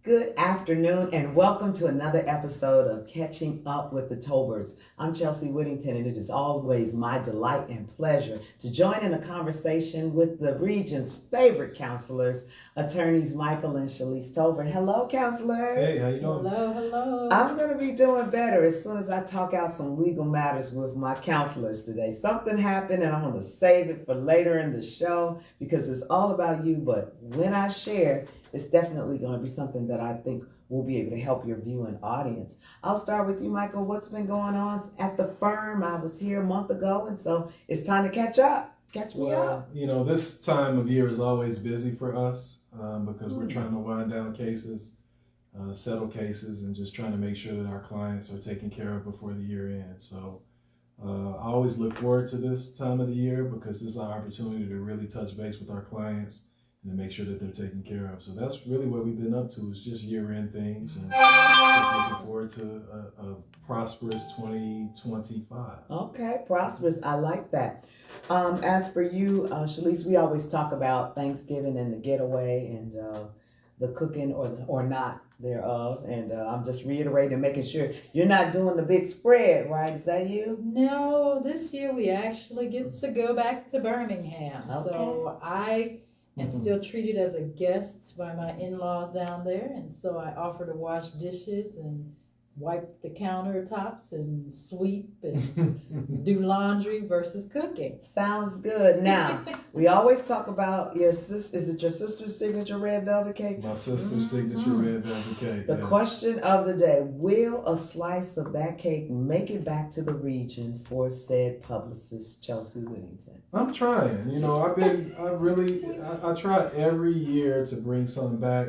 Good afternoon and welcome to another episode of Catching Up with the Tolberts. I'm Chelsea Whittington and it is always my delight and pleasure to join in a conversation with the region's favorite counselors, attorneys Michael and Shalise Tolbert. Hello, counselors. Hey, how you doing? Hello. I'm going to be doing better as soon as I talk out some legal matters with my counselors today. Something happened and I'm going to save it for later in the show because it's all about you, but when I share, it's definitely going to be something that I think will be able to help your viewing audience. I'll start with you, Michael. What's been going on at the firm? I was here a month ago, and so it's time to catch up. Catch me up. You know, this time of year is always busy for us because we're trying to wind down cases, settle cases, and just trying to make sure that our clients are taken care of before the year ends. So I always look forward to this time of the year because this is our opportunity to really touch base with our clients and to make sure that they're taken care of. So that's really what we've been up to, is just year-end things, and just looking forward to a prosperous 2025. Okay, prosperous. I like that. As for you, Shalise, we always talk about Thanksgiving and the getaway and the cooking or not thereof. And I'm just reiterating, making sure you're not doing the big spread, right? Is that you? No, this year we actually get to go back to Birmingham. Okay. So I am still treated as a guest by my in-laws down there. And so I offer to wash dishes and wipe the countertops and sweep and do laundry versus cooking. Sounds good. Now, we always talk about your sister. Is it your sister's signature red velvet cake? My sister's signature red velvet cake. The yes. question of the day: will a slice of that cake make it back to the region for said publicist Chelsea Whittington? I'm trying. You know, I try every year to bring something back,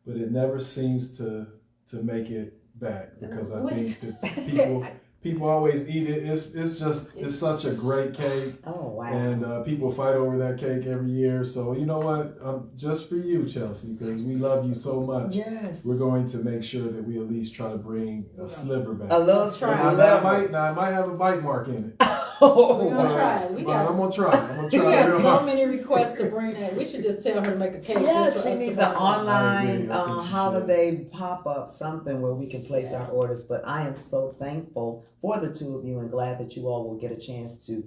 but it never seems to make it back because I think that people always eat it. It's such a great cake. Oh wow! And people fight over that cake every year. So you know what? Just for you, Chelsea, because we love you so much. Yes. We're going to make sure that we at least try to bring a sliver back. A little Try. sliver. I might have a bite mark in it. Oh, We're gonna try it. I'm gonna try. We got real so hard. many requests to bring that. We should just tell her to make a cake. yeah, just for she us to needs bring an it. online I think she holiday pop-up, something where we can place our orders. But I am so thankful for the two of you and glad that you all will get a chance to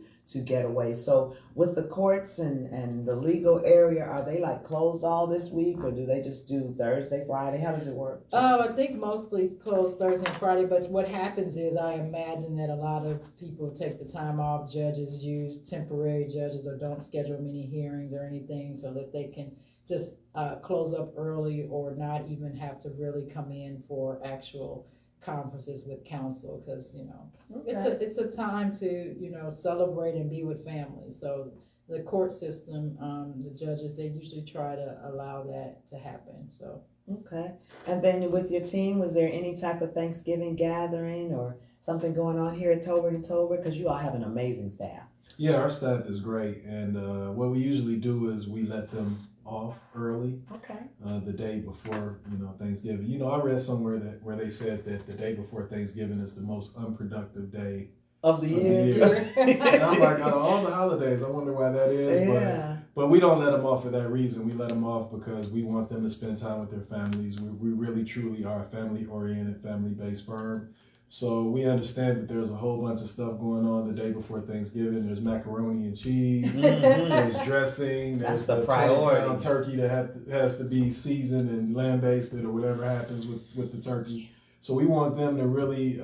get away. So with the courts and the legal area, are they like closed all this week, or do they just do Thursday, Friday? How does it work? I think mostly closed Thursday and Friday, but what happens is I imagine that a lot of people take the time off. Judges use temporary judges or don't schedule many hearings or anything so that they can just close up early or not even have to really come in for actual conferences with counsel, because it's a time to celebrate and be with family. So the court system, the judges, they usually try to allow that to happen. So okay. And then with your team, was there any type of Thanksgiving gathering or something going on here at Tolbert and Tolbert? Because you all have an amazing staff. Yeah, our staff is great, and what we usually do is we let them off early. Okay. The day before Thanksgiving. I read somewhere where they said that the day before Thanksgiving is the most unproductive day Of the year. And I'm like, out of all the holidays, I wonder why that is. Yeah. But we don't let them off for that reason. We let them off because we want them to spend time with their families. We really, truly are a family-oriented, family-based firm. So we understand that there's a whole bunch of stuff going on the day before Thanksgiving. There's macaroni and cheese. There's dressing. That's There's the the priority. 20-pound turkey that has to be seasoned and lamb-basted or whatever happens with the turkey. So we want them to really,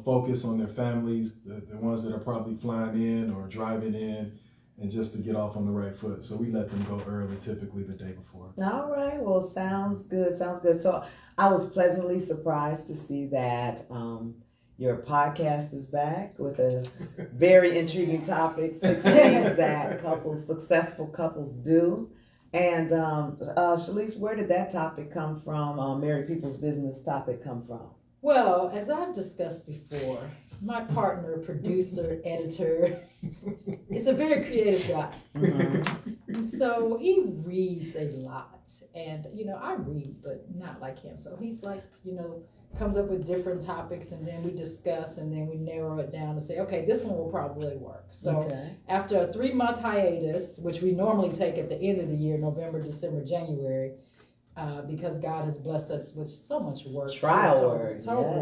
focus on their families, the ones that are probably flying in or driving in, and just to get off on the right foot. So we let them go early, typically the day before. All right. Well, sounds good. Sounds good. So I was pleasantly surprised to see that your podcast is back with a very intriguing topic, 6 things that successful couples do. And Shalise, where did that topic come from? Married People's Business topic come from? well, as I've discussed before, my partner, producer, editor, is a very creative guy. Mm-hmm. And so he reads a lot. And, I read, but not like him. So he's like, comes up with different topics, and then we discuss, and then we narrow it down to say, okay, this one will probably work. So after a 3-month hiatus, which we normally take at the end of the year, November, December, January, because God has blessed us with so much work. Trial work,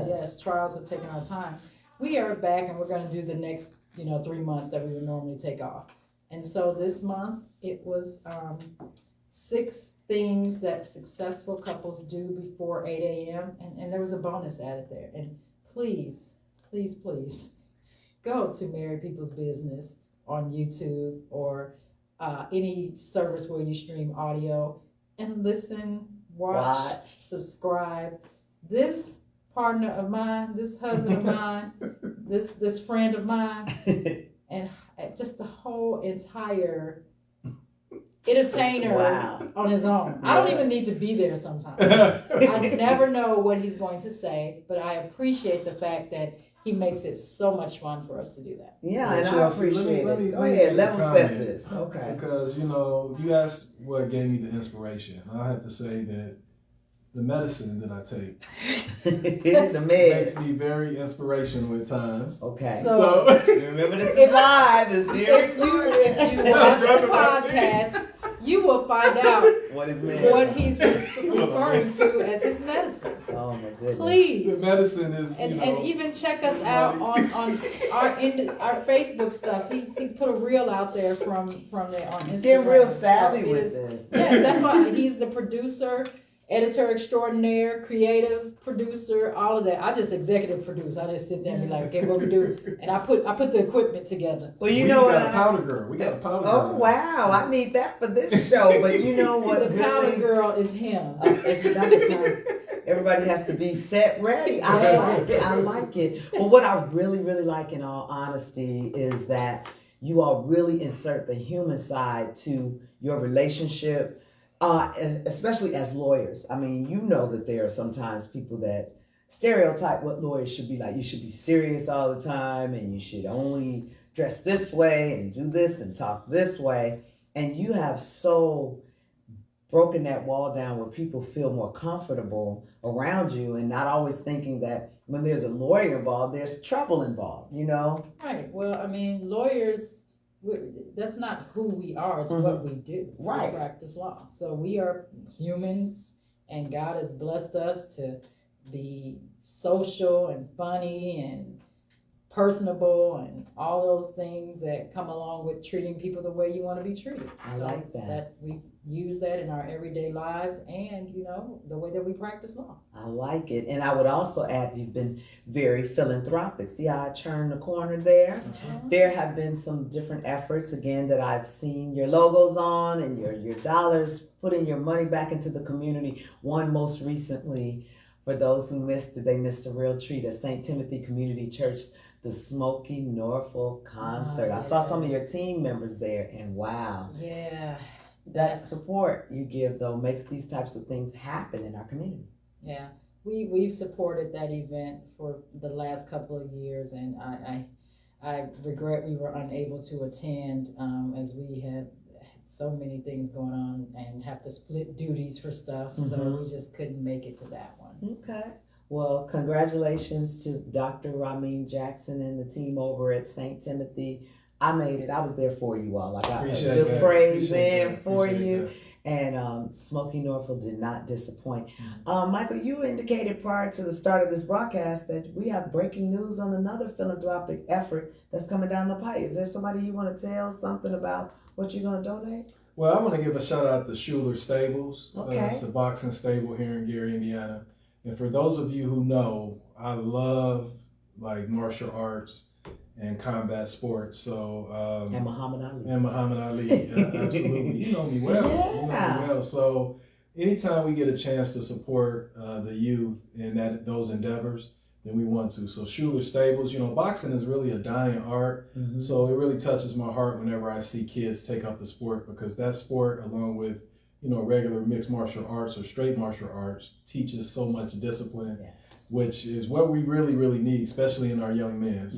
Yes, trials have taken our time. We are back, and we're going to do the next 3 months that we would normally take off. And so this month it was 6 things that successful couples do before 8 a.m. And there was a bonus added there. And please, please, please go to Married People's Business on YouTube or any service where you stream audio and listen, watch, subscribe. This partner of mine, this husband of mine, this friend of mine, and just the whole entire entertainer on his own. I don't even need to be there sometimes. I never know what he's going to say, but I appreciate the fact that he makes it so much fun for us to do that. Yeah, and I appreciate it. Go ahead, level set this. Okay. Because, you asked what gave me the inspiration. I have to say that the medicine that I take the makes me very inspirational at times. Okay. So remember, this is live. It's very if you watch the podcast, you will find out what he's referring to as his medicine. Oh my goodness! Please, the medicine is, and even check us out on our Facebook stuff. He's put a reel out there from there on Instagram. He's getting real savvy with this. Yeah, that's why he's the producer, editor extraordinaire, creative producer, all of that. I just executive produce. I just sit there and be like, okay, what we do? And I put the equipment together. Well, we got a powder girl. We got a powder girl. Oh wow, I need that for this show. But you know what? The powder girl is him. Everybody has to be set ready. I like it. But what I really, really like, in all honesty, is that you all really insert the human side to your relationship. Especially as lawyers. I mean, you know that there are sometimes people that stereotype what lawyers should be like. You should be serious all the time, and you should only dress this way and do this and talk this way. And you have so broken that wall down where people feel more comfortable around you, and not always thinking that when there's a lawyer involved, there's trouble involved, Right. Well, I mean, lawyers, that's not who we are. It's what we do. Right. We practice law. So we are humans, and God has blessed us to be social and funny and personable and all those things that come along with treating people the way you want to be treated. I like that. That we use that in our everyday lives and, the way that we practice law. I like it. And I would also add, you've been very philanthropic. See how I turned the corner there? There have been some different efforts, again, that I've seen your logos on and your dollars, putting your money back into the community. One most recently, for those who missed it, they missed a real treat at St. Timothy Community Church, the Smoky Norfolk concert. I saw some of your team members there, and wow. Yeah. That support you give, though, makes these types of things happen in our community. Yeah, we've supported that event for the last couple of years, and I regret we were unable to attend as we had so many things going on and have to split duties for stuff, so we just couldn't make it to that one. Okay. Well, congratulations to Dr. Ramin Jackson and the team over at St. Timothy. I made it. I was there for you all. I got good praise in for you. And Smoky Norfolk did not disappoint. Michael, you indicated prior to the start of this broadcast that we have breaking news on another philanthropic effort that's coming down the pipe. Is there somebody you want to tell something about what you're going to donate? Well, I want to give a shout out to Schuler Stables. Okay. It's a boxing stable here in Gary, Indiana. And for those of you who know, I love martial arts and combat sports. So And Muhammad Ali. Absolutely. You know me well. Yeah. You know me well. So anytime we get a chance to support the youth in those endeavors, then we want to. So Schuler Stables, boxing is really a dying art. So it really touches my heart whenever I see kids take up the sport, because that sport, along with regular mixed martial arts or straight martial arts, teaches so much discipline, which is what we really, really need, especially in our young men.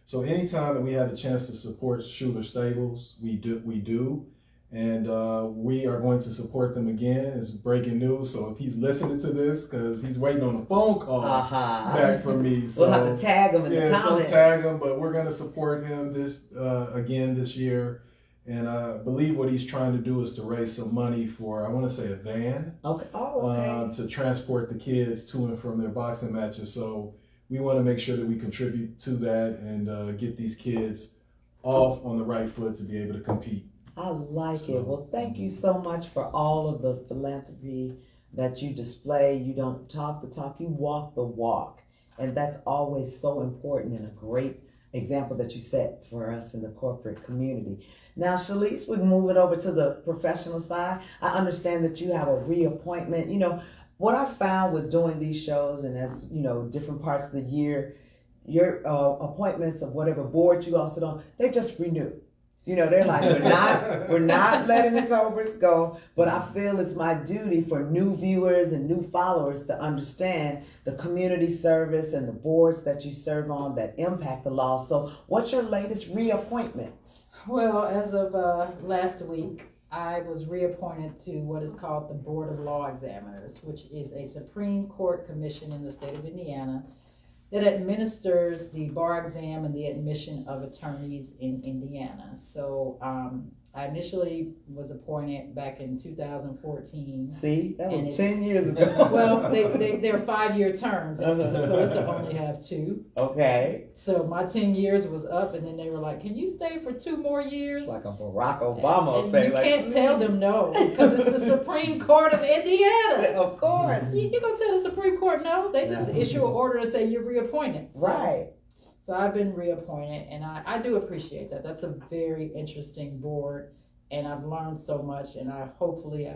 So anytime that we have a chance to support Schuler Stables, we do. And we are going to support them again. It's breaking news. So if he's listening to this, because he's waiting on a phone call back from me. So, we'll have to tag him in the comments. So tag him, but we're going to support him again this year. And I believe what he's trying to do is to raise some money for, I want to say, a van. Okay. Oh, okay. To transport the kids to and from their boxing matches. So we want to make sure that we contribute to that and get these kids off on the right foot to be able to compete. I like it. Well, thank you so much for all of the philanthropy that you display. You don't talk the talk, you walk the walk. And that's always so important and a great example that you set for us in the corporate community. Now, Shalise, we move it over to the professional side. I understand that you have a reappointment. You know, what I found with doing these shows, and as you know, different parts of the year, your appointments of whatever board you all sit on, they just renew. You know, they're like, we're not letting the Tolberts go, but I feel it's my duty for new viewers and new followers to understand the community service and the boards that you serve on that impact the law. So what's your latest reappointments? Well, as of last week, I was reappointed to what is called the Board of Law Examiners, which is a Supreme Court commission in the state of Indiana that administers the bar exam and the admission of attorneys in Indiana. So I initially was appointed back in 2014. See, that was 10 years ago. Well, they're 5-year terms, and we're supposed to only have 2. Okay. So my 10 years was up, and then they were like, "Can you stay for 2 more years?" It's like a Barack Obama and effect. you can't tell them no, because it's the Supreme Court of Indiana. Of course. You gonna tell the Supreme Court no? They just issue an order to say you're reappointed. So, Right. So I've been reappointed, and I do appreciate that. That's a very interesting board, and I've learned so much, and hopefully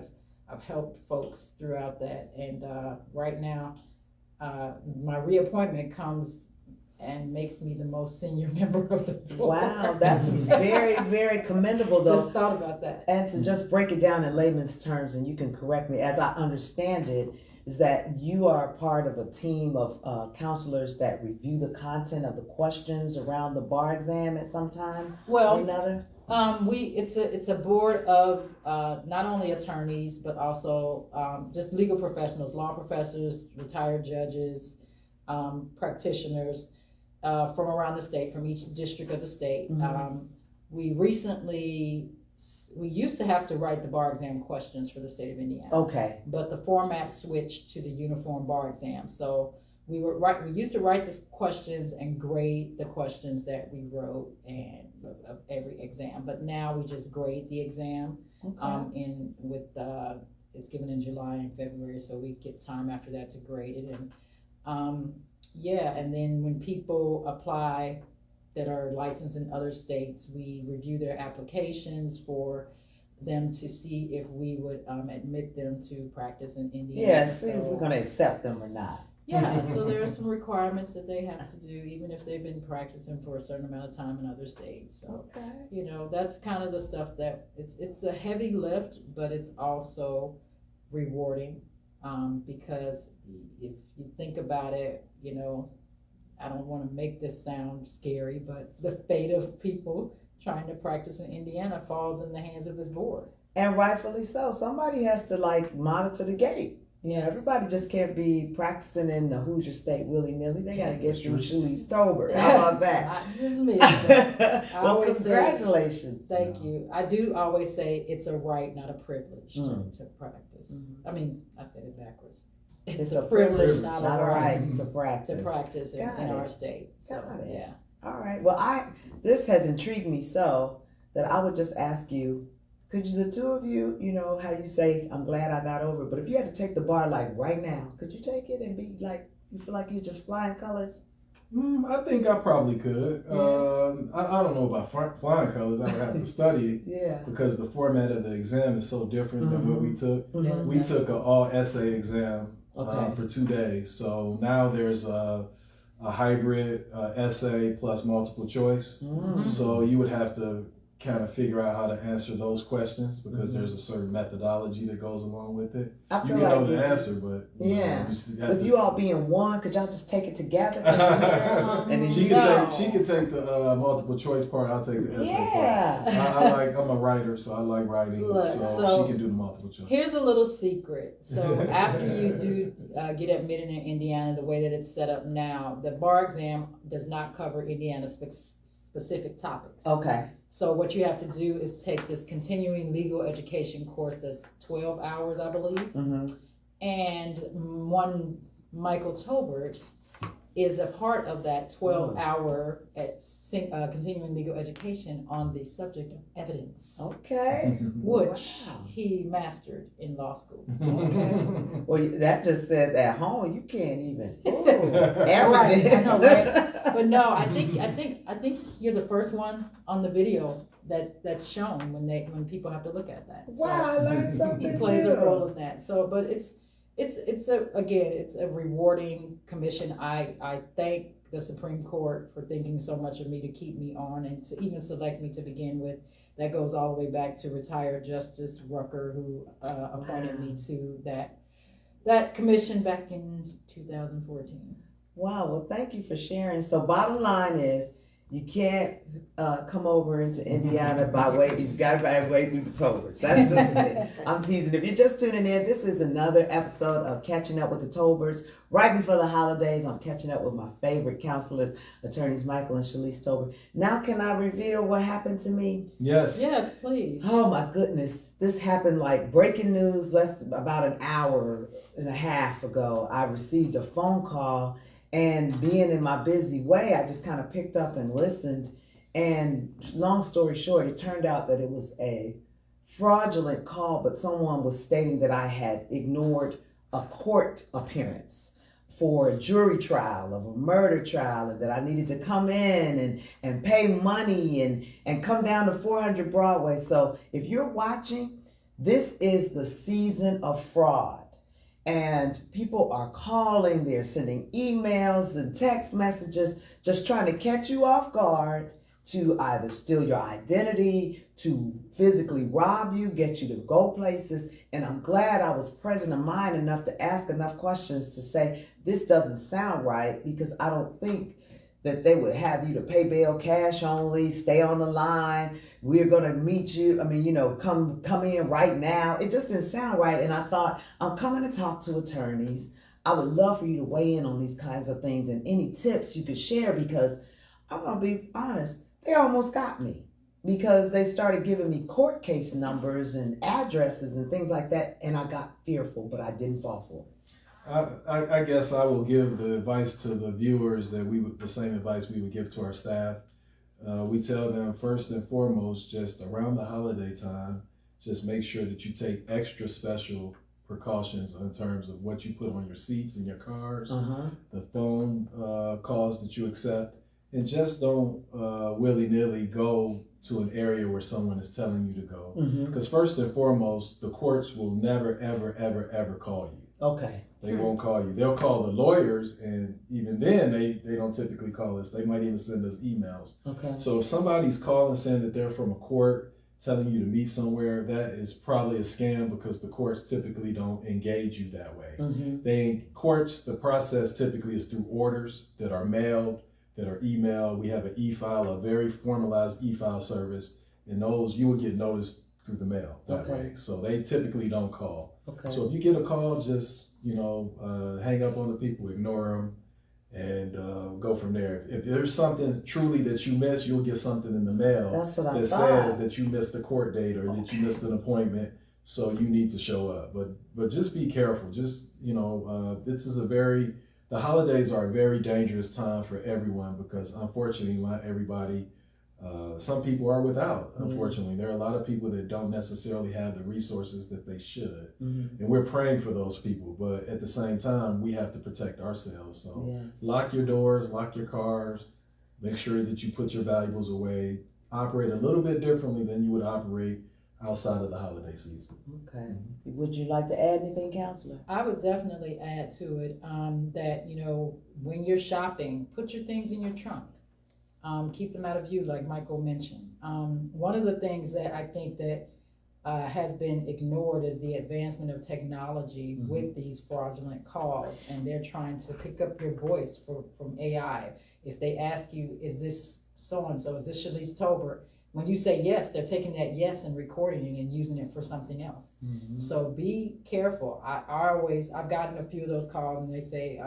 I've helped folks throughout that. And right now, my reappointment comes and makes me the most senior member of the board. Wow, that's very, very commendable, though. Just thought about that. And to just break it down in layman's terms, and you can correct me, as I understand it, is that you are part of a team of counselors that review the content of the questions around the bar exam at some time or another? It's a board of not only attorneys, but also just legal professionals, law professors, retired judges, practitioners from around the state, from each district of the state. Mm-hmm. We used to have to write the bar exam questions for the state of Indiana. Okay. But the format switched to the uniform bar exam. So we used to write the questions and grade the questions that we wrote and of every exam. But now we just grade the exam. Okay. It's given in July and February, so we get time after that to grade it. And and then when people apply that are licensed in other states, we review their applications for them to see if we would admit them to practice in Indiana. Yeah, see if we're going to accept them or not. Yeah, so there are some requirements that they have to do, even if they've been practicing for a certain amount of time in other states. So, Okay. that's kind of the stuff that it's a heavy lift, but it's also rewarding because if you think about it, I don't want to make this sound scary, but the fate of people trying to practice in Indiana falls in the hands of this board. And rightfully so. Somebody has to monitor the gate. Yes. Everybody just can't be practicing in the Hoosier State willy-nilly. They got to get through Shalise Tolbert. How about that? Not just me. Well, congratulations. Thank you. I do always say it's a right, not a privilege to practice. Mm-hmm. I mean, I said it backwards. It's a privilege, not a right to practice. in our state. So, Got it. yeah. All right. Well, this has intrigued me so that I would just ask you, could you, the two of you, how you say, I'm glad I got over it, but if you had to take the bar right now, could you take it and be you feel like you're just flying colors? I think I probably could. Yeah. I don't know about flying colors. I would have to study it. Yeah. Because the format of the exam is so different than what we took. Mm-hmm. We took an all essay exam Okay. for 2 days. So now there's a hybrid essay plus multiple choice. Mm-hmm. So you would have to kind of figure out how to answer those questions because Mm-hmm. there's a certain methodology that goes along with it. I You feel can know like the answer, but yeah. have With to, you all being one, could y'all just take it together? And then she can take the multiple choice part. I'll take the essay part. I'm a writer, so I like writing. Look, so she can do the multiple choice. Here's a little secret. So after you do get admitted in Indiana, the way that it's set up now, the bar exam does not cover Indiana specific topics. Okay. So what you have to do is take this continuing legal education course that's 12 hours, I believe. Mhm. And one Michael Tolbert is a part of that 12-hour continuing legal education on the subject of evidence, Okay. which Wow. he mastered in law school. Okay. Well, that just says at home you can't even. Ooh, Right, evidence. I know, right? But no, I think you're the first one on the video that's shown when people have to look at that. Wow, I learned something He plays new. a role in that. So, but it's a rewarding commission. I thank the Supreme Court for thinking so much of me to keep me on and to even select me to begin with. That goes all the way back to retired Justice Rucker, who appointed me to that commission back in 2014. Wow, well, thank you for sharing. So, bottom line is, you can't come over into Indiana by way. He's got to by way through the Tolberts. That's the thing. I'm teasing. If you're just tuning in, this is another episode of Catching Up with the Tolberts. Right before the holidays, I'm catching up with my favorite counselors, attorneys Michael and Shalise Tolbert. Now, can I reveal what happened to me? Yes. Yes, please. Oh my goodness, this happened like breaking news about an hour and a half ago. I received a phone call, and being in my busy way, I just kind of picked up and listened. And long story short, it turned out that it was a fraudulent call, but someone was stating that I had ignored a court appearance for a jury trial of a murder trial, and that I needed to come in and pay money and come down to 400 Broadway. So if you're watching, this is the season of fraud. And people are calling, they're sending emails and text messages, just trying to catch you off guard to either steal your identity, to physically rob you, get you to go places. And I'm glad I was present in mind enough to ask enough questions to say, this doesn't sound right, because I don't think that they would have you to pay bail cash only, stay on the line, we're gonna meet you, come in right now. It just didn't sound right. And I thought, I'm coming to talk to attorneys. I would love for you to weigh in on these kinds of things and any tips you could share, because I'm gonna be honest, they almost got me, because they started giving me court case numbers and addresses and things like that, and I got fearful, but I didn't fall for it. I guess I will give the advice to the viewers that the same advice we would give to our staff. We tell them first and foremost, just around the holiday time, just make sure that you take extra special precautions in terms of what you put on your seats in your cars, the phone calls that you accept, and just don't willy-nilly go to an area where someone is telling you to go. Because first and foremost, the courts will never, ever, ever, ever call you. Okay. They won't call you. They'll call the lawyers, and even then, they don't typically call us. They might even send us emails. Okay. So if somebody's calling saying that they're from a court, telling you to meet somewhere, that is probably a scam, because the courts typically don't engage you that way. Courts, the process typically is through orders that are mailed, that are emailed. We have an e-file, a very formalized e-file service, and those you will get noticed through the mail that way. So they typically don't call. Okay. So if you get a call, just hang up on the people, ignore them, and go from there. If there's something truly that you missed, you'll get something in the mail That's what I that thought. says that you missed a court date or that you missed an appointment, so you need to show up. But just be careful. Just this is the holidays are a very dangerous time for everyone, because unfortunately not everybody. Some people are without, unfortunately. There are a lot of people that don't necessarily have the resources that they should. And we're praying for those people, but at the same time, we have to protect ourselves. So lock your doors, lock your cars, make sure that you put your valuables away, operate a little bit differently than you would operate outside of the holiday season. Okay. Would you like to add anything, Counselor? I would definitely add to it that, when you're shopping, put your things in your trunk. Keep them out of view, like Michael mentioned. One of the things that I think that has been ignored is the advancement of technology with these fraudulent calls, and they're trying to pick up your voice from AI. If they ask you, is this so-and-so, is this Shalise Tolbert? When you say yes, they're taking that yes and recording it and using it for something else. So be careful. I've gotten a few of those calls, and they say,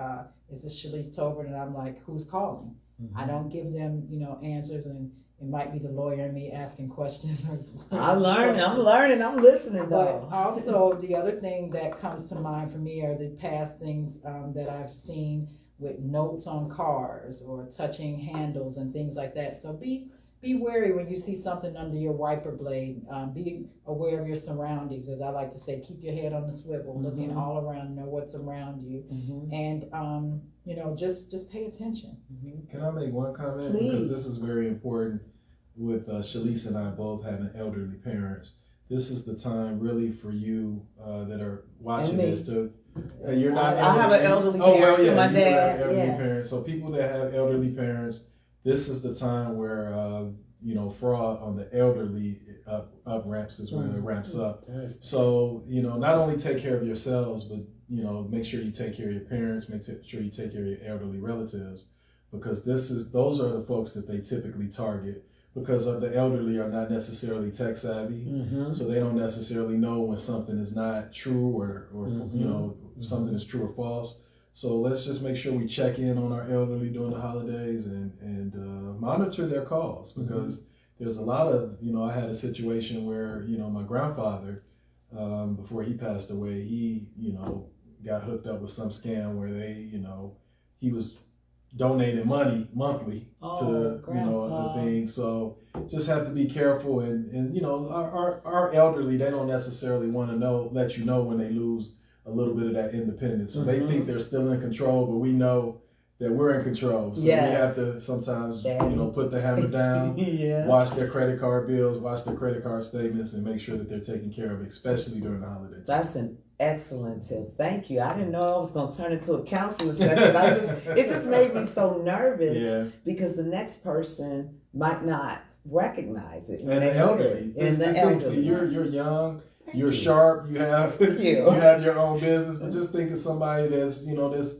is this Shalise Tolbert? And I'm like, who's calling? I don't give them, answers, and it might be the lawyer in me asking questions. I'm learning, I'm listening But though. also, the other thing that comes to mind for me are the past things that I've seen with notes on cars or touching handles and things like that. So be wary when you see something under your wiper blade. Be aware of your surroundings, as I like to say. Keep your head on the swivel, looking all around, know what's around you, and just pay attention. Can I make one comment? Please. Because this is very important. With Shalise and I both having elderly parents, this is the time really for you that are watching this to. You're not. I have an elderly parent to my dad. Elderly parents. So people that have elderly parents, this is the time where fraud on the elderly up ramps is when it ramps up. So not only take care of yourselves, but make sure you take care of your parents. Make sure you take care of your elderly relatives, because those are the folks that they typically target. Because the elderly are not necessarily tech savvy, so they don't necessarily know when something is not true or something is true or false. So let's just make sure we check in on our elderly during the holidays and monitor their calls, because there's a lot of I had a situation where my grandfather before he passed away, he got hooked up with some scam where he was donating money monthly to a thing. So just have to be careful, and our elderly, they don't necessarily want to let you know when they lose a little bit of that independence. So they think they're still in control, but we know that we're in control. So we have to sometimes put the hammer down, watch their credit card bills, watch their credit card statements, and make sure that they're taken care of, especially during the holidays. That's an excellent tip. Thank you. I didn't know I was going to turn into a counseling session. It just made me so nervous because the next person might not recognize it. And the elderly. See, you're young. You're sharp. You have you have your own business, but just think of somebody that's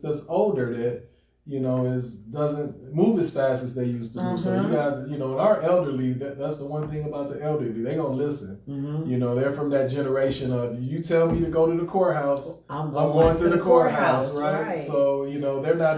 that's older that doesn't move as fast as they used to do. So you got and our elderly. That's the one thing about the elderly. They gonna listen. They're from that generation of you tell me to go to the courthouse, I'm going to the courthouse, right? So they're not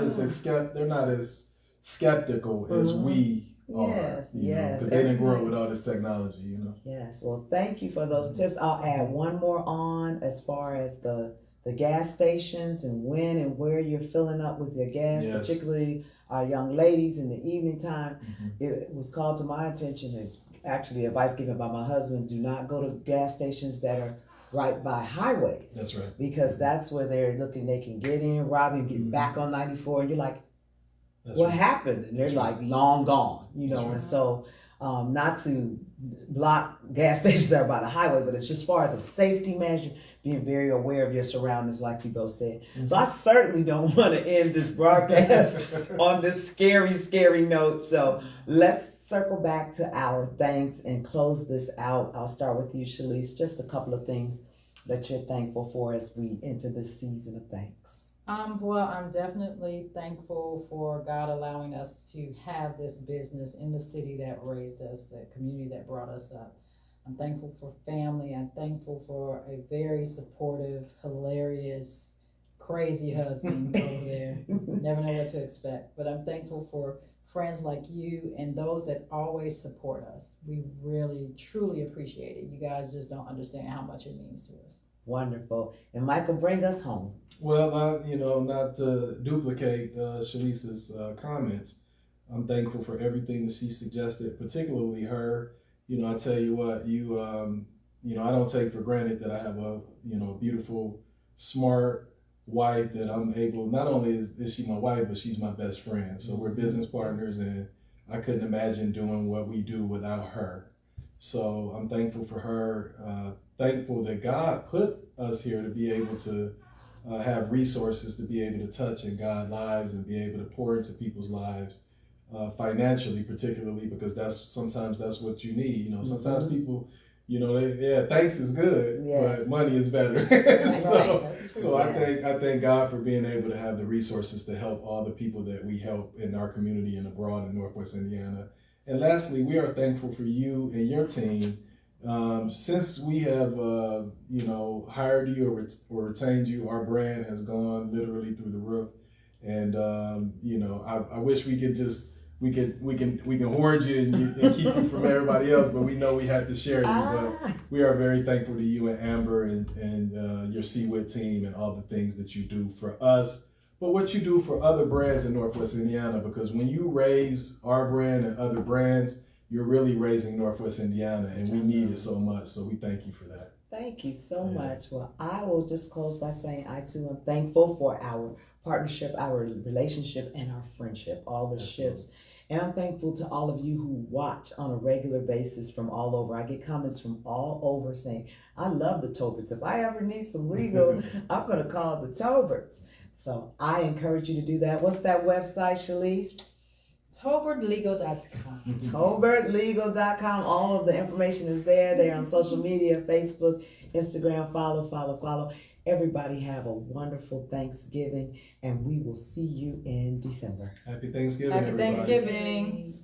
as skeptical as we. Yes. Because they didn't grow up with all this technology, Yes. Well, thank you for those tips. I'll add one more on as far as the gas stations and when and where you're filling up with your gas, particularly our young ladies in the evening time. It was called to my attention, and actually advice given by my husband, do not go to gas stations that are right by highways. That's right. Because that's where they're looking, they can get in, rob and get back on 94, and you're like, what happened? And they're like long gone, and so not to block gas stations that are by the highway, but it's just as far as a safety measure, being very aware of your surroundings, like you both said. So I certainly don't want to end this broadcast on this scary note. So let's circle back to our thanks and close this out. I'll start with you, Shalise. Just a couple of things that you're thankful for as we enter this season of thanks. Well, I'm definitely thankful for God allowing us to have this business in the city that raised us, the community that brought us up. I'm thankful for family. I'm thankful for a very supportive, hilarious, crazy husband over there. Never know what to expect. But I'm thankful for friends like you and those that always support us. We really, truly appreciate it. You guys just don't understand how much it means to us. Wonderful. And Michael, bring us home. Well, not to duplicate Shalisa's comments, I'm thankful for everything that she suggested, particularly her. I tell you what, I don't take for granted that I have a beautiful, smart wife that I'm able, not only is she my wife, but she's my best friend. So we're business partners, and I couldn't imagine doing what we do without her. So I'm thankful for her, thankful that God put us here to be able to have resources to be able to touch and guide lives and be able to pour into people's lives financially, particularly, because sometimes that's what you need. Sometimes people, thanks is good, but money is better. So I thank God for being able to have the resources to help all the people that we help in our community and abroad in Northwest Indiana. And lastly, we are thankful for you and your team. Since we have, hired you or retained you, our brand has gone literally through the roof. And, I wish we could just we can hoard you and keep you from everybody else, but we know we have to share you. But we are very thankful to you and Amber and your CWIT team and all the things that you do for us, but what you do for other brands in Northwest Indiana, because when you raise our brand and other brands, you're really raising Northwest Indiana, and we need it so much. So we thank you for that. Thank you so much. Well, I will just close by saying I too am thankful for our partnership, our relationship, and our friendship, all the ships. And I'm thankful to all of you who watch on a regular basis from all over. I get comments from all over saying, I love the Tolberts. If I ever need some legal, I'm going to call the Tolberts. So I encourage you to do that. What's that website, Shalise? Tolbertlegal.com. Tolbertlegal.com. All of the information is there. They're on social media, Facebook, Instagram. Follow. Everybody have a wonderful Thanksgiving, and we will see you in December. Happy Thanksgiving, Happy everybody. Thanksgiving.